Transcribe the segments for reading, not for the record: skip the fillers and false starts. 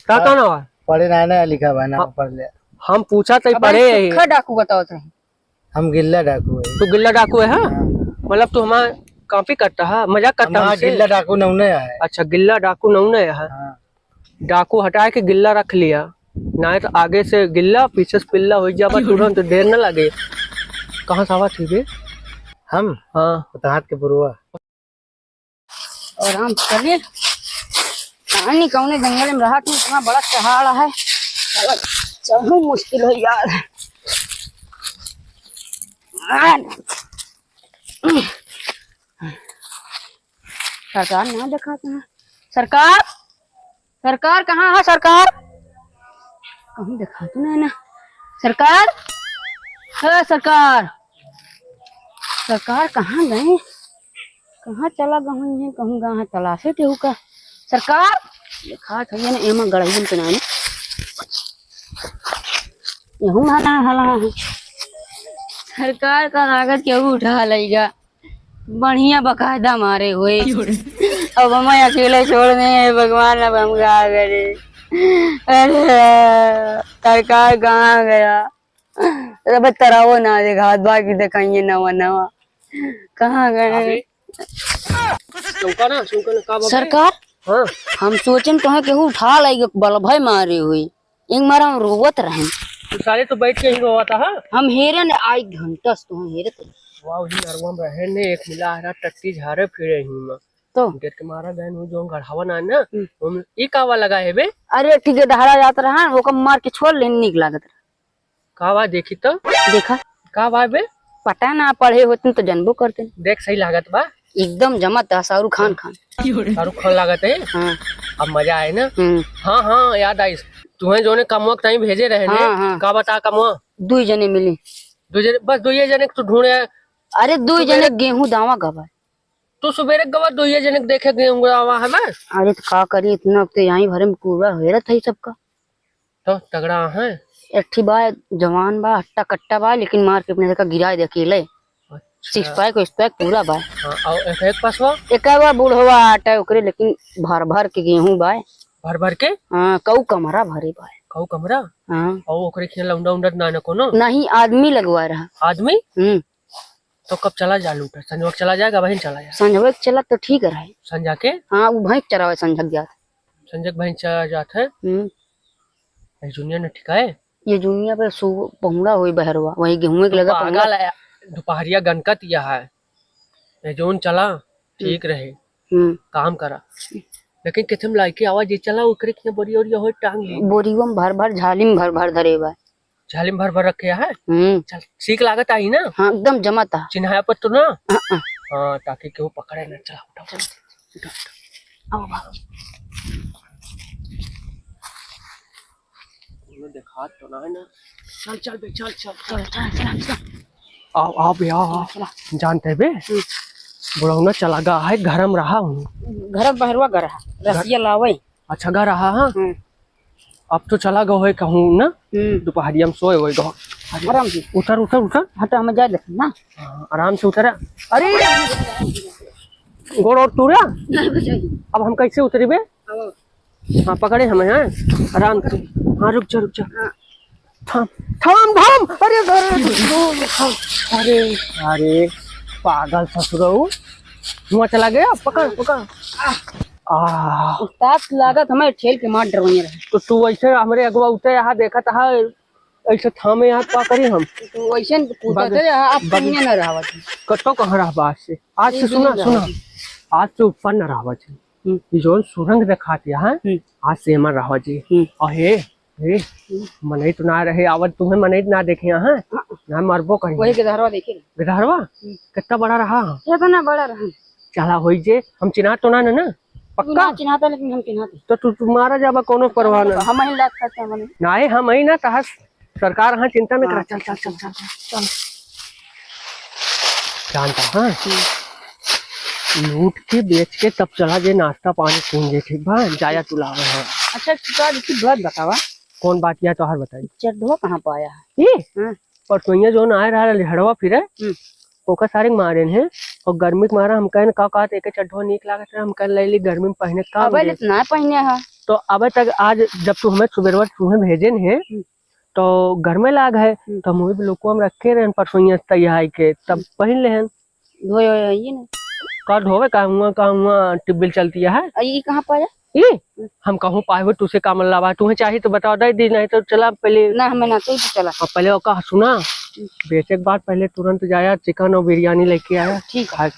का कहना हुआ पढ़े ना लिखा हुआ ना पढ़ ले। हम पूछा तो पढ़े डाकू बताओ तो हम गिल्ला डाकू है। तू गिल्ला डाकू है? हाँ मतलब तू हमारा काफी करता है, मजाक करता है। गिल्ला डाकू नौने है। अच्छा गिल्ला डाकू नौने है। डाकू हटा के गिल्ला रख लिया ना, तो आगे से गिल्ला पीछे से पिल्ला हो जाए तुरंत, देर न लगे। कहाँ से आवा थी हम? हाँ हाथ के पुरवा और हम चलिए कहानी कौने जंगल में रहा तू, इतना बड़ा पहाड़ है चढ़ू मुश्किल हो यार। सरकार ना देखा तुम्हें? सरकार सरकार कहाँ है? सरकार कहूँ देखा तू ना सरकार है? सरकार सरकार कहाँ गए? कहाँ चला गहूँ कहूँ गाँव तलाशे थे का सरकार देखा था ना एमा गड़हियन के नानी यहूँ हला हला है। सरकार का कागज क्यों उठा लेगा? बढ़िया बकायदा मारे हुए। अब हमें अकेले छोड़ने भगवान, अब हम क्या करे? अरे सरकार कहाँ गया? अब तरावो ना देखा हाथ बाकी दिखाइए नवा नवा कहाँ गए? सरकार हाँ हम सोचन तो केहू उठा लाइगे बल भाई मारे हुए एक मारा हम रोवत रहे। सारे तो बैठ के ही रोवा था। हम हेरे ने आई घंटा से तो हेरे थे। वाह ही नरवा में रहे ने एक मिला हरा टट्टी झारे फिरे ही में तो गेट के मारा गए नु जो गढ़ावा ना ना हम ई कावा लगा है बे। अरे ठीक है डहरा जात रहा वो कम मार के छोड़ लेने निक लागत रहा। कावा देखी तो देखा कावा बे? पता ना पढ़े होते तो जनबो करते। देख सही लागत बा एकदम जमत है शाहरुख खान खान। शाहरुख खान लागत है। हाँ अब मजा आए ना। हाँ हाँ याद आई तुम्हें जो ने कमवा टाइम भेजे रहे ने। हाँ, हाँ। का बता कमवा? 2 जने मिले। 2 जने बस 2 जने तो ढूंढे। अरे 2 जने गेहूं दावा गवा तू सुबेरे गवा 2 जने देखे गेहूं दावा है मैं। अरे तो का करी इतना तो यहीं भरे में पूरा हेरत है सबका। तो तगड़ा है एठी बा जवान बा हट्टा कट्टा बा लेकिन मार के अपने देखा गिराए दे अकेले। 6 पैक और पैक पूरा बा। हाँ और एक पासवा एक बा बूढ़वा आटा ओकरे लेकिन भर भर के गेहूं बा। भर भर के? हाँ कऊ कमरा भरे बा। कऊ कमरा? हाँ और ओकरे खेल लौंडा उंडा ना कोनो नहीं आदमी लगवा रहा। आदमी? तो कब चला जा लूटा? संजवा चला जाएगा बहन चला जाए? संजवा चला तो ठीक रहे। संजा के? हाँ वो भैंस चरावे संजक जात। संजक बहन चला जात है। जूनियर ने ठिकाए ये जूनिया पे पहुंड़ा हुई बहरवा वही गेहूं के लगा पागल दोपहरिया गनकत यह है जोन चला ठीक रहे काम करा लेकिन कितम लाइके आवाज ये चला ओकरे के बोरी और हो टांग ली बोरीवा में भर भर झाली में भर भर धरे बा। झाली में भर भर रखे है। चल सीख लागत आई ना। हाँ एकदम जमाता चिन्हाया पर तो ना। हाँ ताकि केहू पकड़े ना। चला उठा उठा देखा तो ना है ना। चल चल बे चल चल चल चल आओ आओ बे आओ जानते बे बुढ़ौना चला गा है घर में रहा हूँ। घर बहरवा घर रसिया लावे। अच्छा घर रहा। हाँ अब तो चला गो है कहूँ ना दोपहरिया में सोए हुए गो आराम से उतर उतर उतर हटा हम जा देख ना। आराम से उतर। अरे गोड़ और तूरा अब हम कैसे उतरी बे? हाँ पकड़े हमें। हाँ आराम से। हाँ रुक जा थाम थाम थाम। अरे अरे अरे पागल ससुरऊ धुआं चला गया। पकड़ पकड़। उस्ताद लागत हमें ठेल के मार डरवाइए रहे। तो तू ऐसे हमारे अगवा उतरे यहाँ देखा था ऐसे थामे यहाँ पा करी हम तो वैसे पूछते आप कहीं न रहा कतो कहाँ रहा आज से सुना सुना आज से ऊपर न रहा जो सुरंग दिखा दिया है आज से हमारा रहा जी। अहे मनई तो ना रहे आवत तुम्हें मनई ना देखे यहाँ ना मरबो कहीं। वही गिरहरवा देखे गिरहरवा कितना बड़ा रहा? कितना बड़ा रहा? चला हो जे हम चिन्हा तो ना पक्का चिन्हाता लेकिन हम चिन्हाते तो तुम्हारा जब कोनो परवाह ना हम ही लाख खाते हैं ना है हम ही ना तह सरकार हाँ चिंता में करा। चल चल चल चल चल जानता हाँ लूट के बेच के तब चला जे नाश्ता पानी पीएंगे ठीक बा जाया तुलावे है। अच्छा इसकी बात बतावा कौन बात या तो हर बताई चढ़वा कहाँ पाया है? ये परसों जो ना आए रहा लहड़वा फिर ओका सारे मारे हैं और गर्मी के मारा हम कहने का एक चढ़वा नीक लागत है हम कह ले गर्मी में पहने का ना पहने है तो अबे तक आज जब तू हमें सुबह तुम्हें भेजे है तो घर में लाग है तो हम भी लोग हम रखे रहे परसों तैयार के तब पहन ले हैं धोए होए आइए ना। का धोवे का हुआ टिब्बिल चलती है ये कहाँ पाया? ये हम कहूँ पाए तुझसे काम लावा तुम्हें चाहिए तो बता दे दी नहीं तो चला पहले ना हमें ना तो चला। और पहले वो कहा सुना बेचे के बाद पहले तुरंत जाया चिकन और बिरयानी लेके आया। ठीक है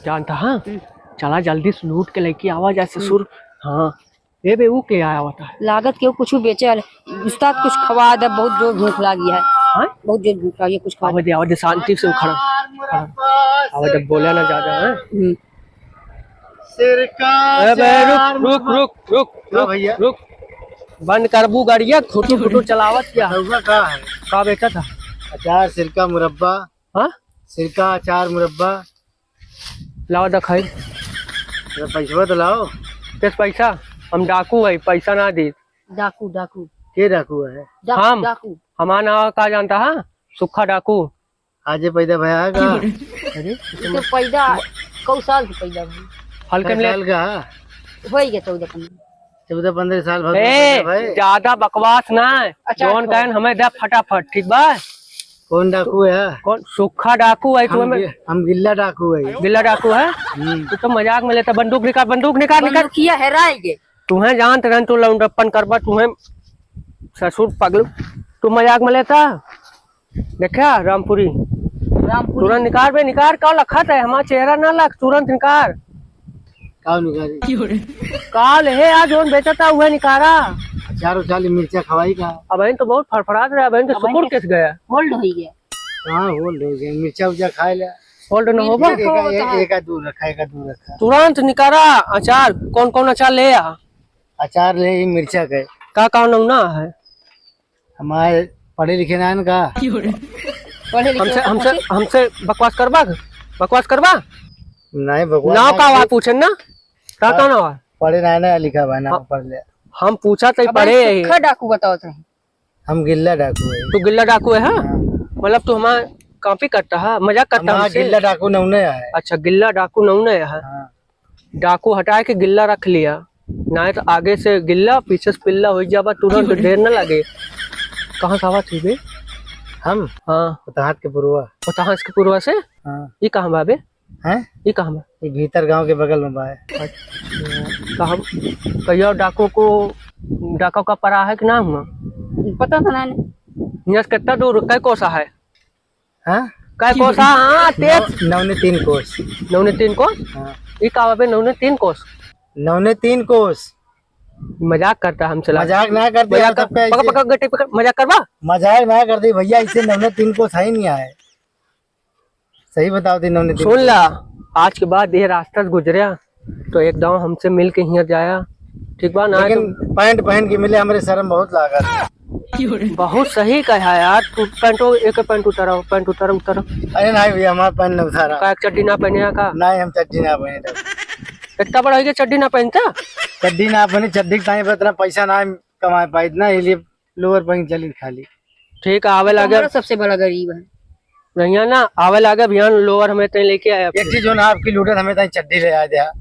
जानता हाँ चला जल्दी से लूट के लेके आवा जैसे सुर। हाँ ये बे वो के आया होता है लागत के कुछ बेचे वाले उस्ताद कुछ खवा दे। बहुत जोर भूख लगी है। हाँ बहुत जोर भूख लगी है कुछ खवा आवाज आवाज शांति से खड़ा आवाज बोला ना ज्यादा है। रुक रुक रुक रुक रुक भैया रुक बंद करबू गाड़िया खुटू खुटू चलावत क्या हुआ का है? का बेचा था? अचार सिरका मुरब्बा। हाँ सिरका अचार मुरब्बा। लाओ दिखाई पैसा तो लाओ। किस पैसा? हम डाकू है पैसा ना दी। डाकू डाकू के डाकू है? हम डाकू हमारा नाम का जानता है सुखा डाकू। आज पैदा भया है का? अरे तो पैदा कौ साल से पैदा हल्के में साल का हो गया 14-15 साल ए ज्यादा बकवास ना जौन कहन हमें दे फटाफट ठीक बा। कौन डाकू है? कौन सुखा डाकू है तू हमें? हम गिल्ला डाकू है। गिल्ला डाकू है तू तो मजाक में लेता। बंदूक निकाल निकाल किया हेराएगे तुम्हें जानते रहन तू लौंडप्पन करबा तुम्हें ससुर पगलू तू मजाक में लेता। देखा रामपुरी तुरंत निकाल बे निकाल का लखा था हमारा चेहरा ना लग तुरंत निकाल काल है आज जोन बेचा था वह निकाला। चारों चाली मिर्चा खवाई का। अब तो बहुत फड़फड़ात रहा अब तो सुकुर किस गया होल्ड हो गया। हाँ होल्ड हो गया मिर्चा उर्चा खाए लिया। होल्ड न होगा एक दूर रखा तुरंत निकाला। अचार कौन कौन अचार ले आ? अचार ले मिर्चा के का नौना है हमारे पढ़े लिखे ना का। हमसे हमसे हमसे बकवास करबा नहीं बकवास नाव का आवाज पूछे ना का नाव है पढ़े ना लिखा हुआ ना पढ़ लिया। हम पूछा तो पढ़े सुखा डाकू बताओ तो। हम गिल्ला डाकू है। तू गिल्ला डाकू है? हाँ मतलब तू हमारा कॉपी करता है मजाक करता है? गिल्ला डाकू नौने है। अच्छा गिल्ला डाकू नौने है। डाकू हटा के गिल्ला रख लिया ना तो आगे से गिल्ला पीछे से पिल्ला हो जाबा तुरंत देर न लगे। कहाँ खावा थी बे? हम हाँ उतहात के पुरवा। उतहात के पुरवा से ये कहाँ बाबे हैं? ये कहाँ बा? ये भीतर गांव के बगल में बा है। कहाँ कहियो डाको का परा है कि ना हुआ पता था ना यहाँ से कितना दूर कै कोसा है? हाँ कै कोसा? हाँ तेज 9 कोस। 9 कोस। हाँ ये कहा बाबे 9 कोस? 9 कोस। मजाक करता है हमसे। मजाक ना कर दे मजाक करवा मजाक ना कर दे भैया इसे 9 कोस है नहीं आए। सही बताओ दी 9 सुन ला आज के बाद ये रास्ता से गुजरिया तो एकदम हमसे मिल के यहाँ जाया ठीक बा ना। लेकिन पैंट पहन के मिले हमारे शर्म बहुत लागत। बहुत सही कहा यार तू एक पैंट उतारो अरे नहीं भैया हमारा पैंट नहीं उतारा। का चड्डी ना पहने का? नहीं हम चड्डी ना पहने। इतना बड़ा हो गया चड्डी ना पहनता? चड्डी ना पहने चड्डी का इतना पैसा ना कमा पाई इतना इसलिए लोअर पहन चली खाली। ठीक है आवे लगे सबसे बड़ा गरीब है भैया ना आवे लगे भैया लोअर हमें तय लेके आया। एक चीज जो ना आपकी लूटत हमें तय चड्डी ले आ दिया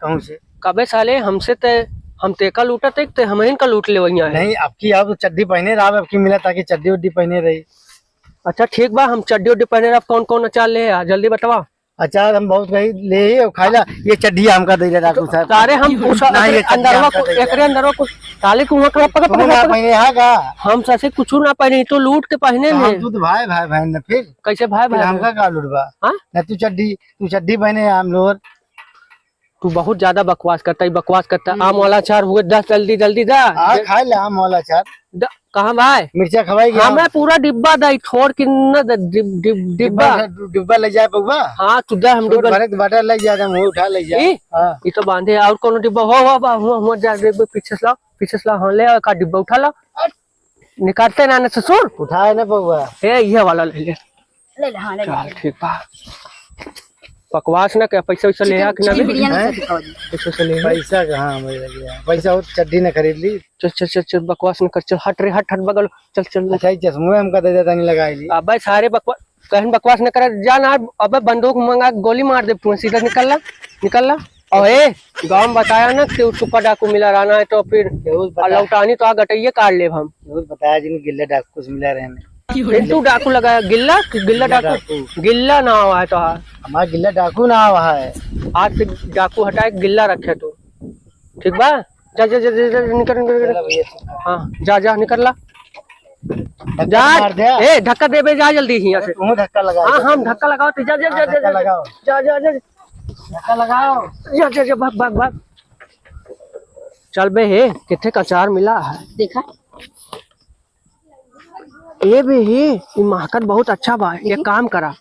कहूँ से। कबे साले हमसे तय हम तेका लूटा ते हम इनका लूट ले वही नहीं आपकी आप चड्डी पहने रहा आपकी मिला ताकि चड्डी उड्डी पहने रही। अच्छा ठीक बा हम चड्डी उड्डी पहने रहा कौन कौन अचार ले आ जल्दी बतावा। अचार हम बहुत कहीं ले और खाइला ये चड्डी हमका दे डाकू साहब। सारे हम अंदरवा कुछ साले तू पहने यहाँ का हम ससे कुछ ना पहने तो लूट के पहने में। तू तो भाई न फिर कैसे भाई हमका का लूटबा? ना तू चड्डी पहने हम लोअर। तू बहुत ज्यादा बकवास करता है आम वाला अचार हुए 10 जल्दी दा खा ले आम वाला अचार। कहाँ भाई मिर्चा खवाई हमें पूरा डिब्बा दई छोड़ के डिब्बा ले जाए पौवा। हाँ तू दे हम डिब्बा बाटा ले जा हम उठा ले जा। ये तो बांधे और कोनो डिब्बा हो जा पीछे से ला हाँ ले का डिब्बा उठा ला निकालते ना ससुर उठाए ना पौवा। ये वाला ले हाँ ले चल ठीक बा बकवास ना क्या पैसा वैसा ले कि ना पैसा कहाँ पैसा हो चड्डी न खरीद ली। चल बकवास न कर चल हट बगल चल अच्छा चश्मे हमका दे देता नहीं लगाई ली। अब सारे बकवास कहन बकवास न कर, जाना अबे बंदूक मंगा के गोली मार दे तू, सीधा निकल ला। और गाँव में बताया ना कि सुपर डाकू मिला रहना है, तो फिर लौटानी तो आ गटैये काट ले हम। बताया जिन गिल्ला डाकू से मिला रहने। फिर तू डाकू लगाया, गिल्ला डाकू, गिल्ला ना हुआ है तो हमारा गिल्ला डाकू ना हुआ है। आज से डाकू हटाए गिल्ला रखे तू, ठीक बा? जा जा जा जा निकल। हाँ जा निकल ला, जा। ए धक्का दे बे, जा जल्दी यहाँ से। धक्का लगा। हाँ हम धक्का लगाओ, जा जा जा जा लगाओ, जा जा जा धक्का लगाओ, जा जा जा, भाग। चल बे हे, कितने का अचार मिला है देखा ये भी ही, ये महकत बहुत अच्छा बा। एक काम करा,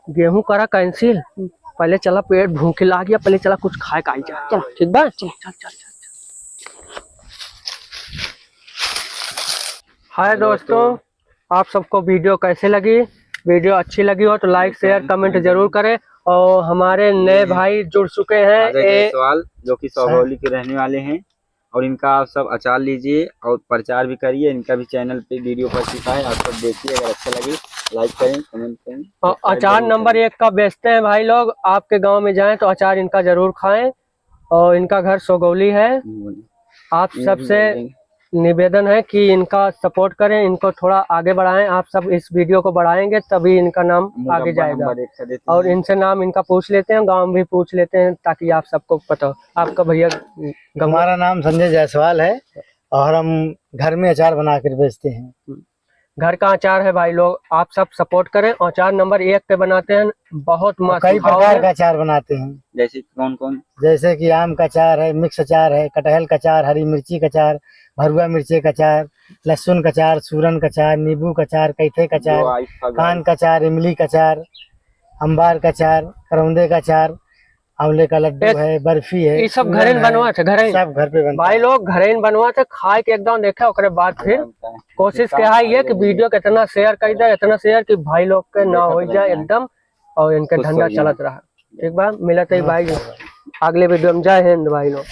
गेहूं करा कैंसिल, पहले चला पेट भूखे लाग गया, पहले चला कुछ खाए का जा। चल ठीक बा, चल। हाय दोस्तों, आप सबको वीडियो कैसे लगी? वीडियो अच्छी लगी हो तो लाइक शेयर कमेंट जरूर करें। और हमारे नए भाई जुड़ चुके हैं सवाल, जो कि सौगौली के रहने वाले हैं, और इनका आप सब अचार लीजिए और प्रचार भी करिए। इनका भी चैनल पे वीडियो पर चुका है, आप सब देखिए। अगर अच्छा लगे लाइक करें, कमेंट करें। और अचार नंबर 1 का बेचते हैं भाई लोग। आपके गांव में जाएं तो अचार इनका जरूर खाएं। और इनका घर सौगौली है। आप सबसे निवेदन है कि इनका सपोर्ट करें, इनको थोड़ा आगे बढ़ाएं। आप सब इस वीडियो को बढ़ाएंगे तभी इनका नाम आगे जाएगा। और इनसे नाम इनका पूछ लेते हैं, गांव भी पूछ लेते हैं, ताकि आप सबको पता हो। आपका भैया? हमारा नाम संजय जायसवाल है और हम घर में अचार बना कर बेचते हैं। घर का अचार है भाई लोग, आप सब सपोर्ट करें। अचार नंबर 1 पे बनाते हैं, बहुत मस्त। कई प्रकार का अचार बनाते हैं, जैसे कौन? जैसे कि आम का अचार है, मिक्स अचार है, कटहल का अचार, हरी मिर्ची का अचार, भरुआ मिर्ची का अचार, लहसुन का अचार, सूरन का अचार, नींबू का अचार, कैथे का अचार, कान का अचार, इमली का अचार, अम्बार का अचार, करौंदे का अचार, आंवले का लड्डू है, बर्फी है। ये सब घरे बनवा थे, सब घर पे बनता भाई लोग घरे बनवा थे, खाए के एकदम देखा। उसके बाद फिर कोशिश क्या है ये कि वीडियो के इतना शेयर कर दे, इतना शेयर कि भाई लोग के ना हो जाए एकदम, और इनके धंधा चलत रहा। ठीक बा, मिलते ही भाई अगले वीडियो में। जय हिंद भाई लोग।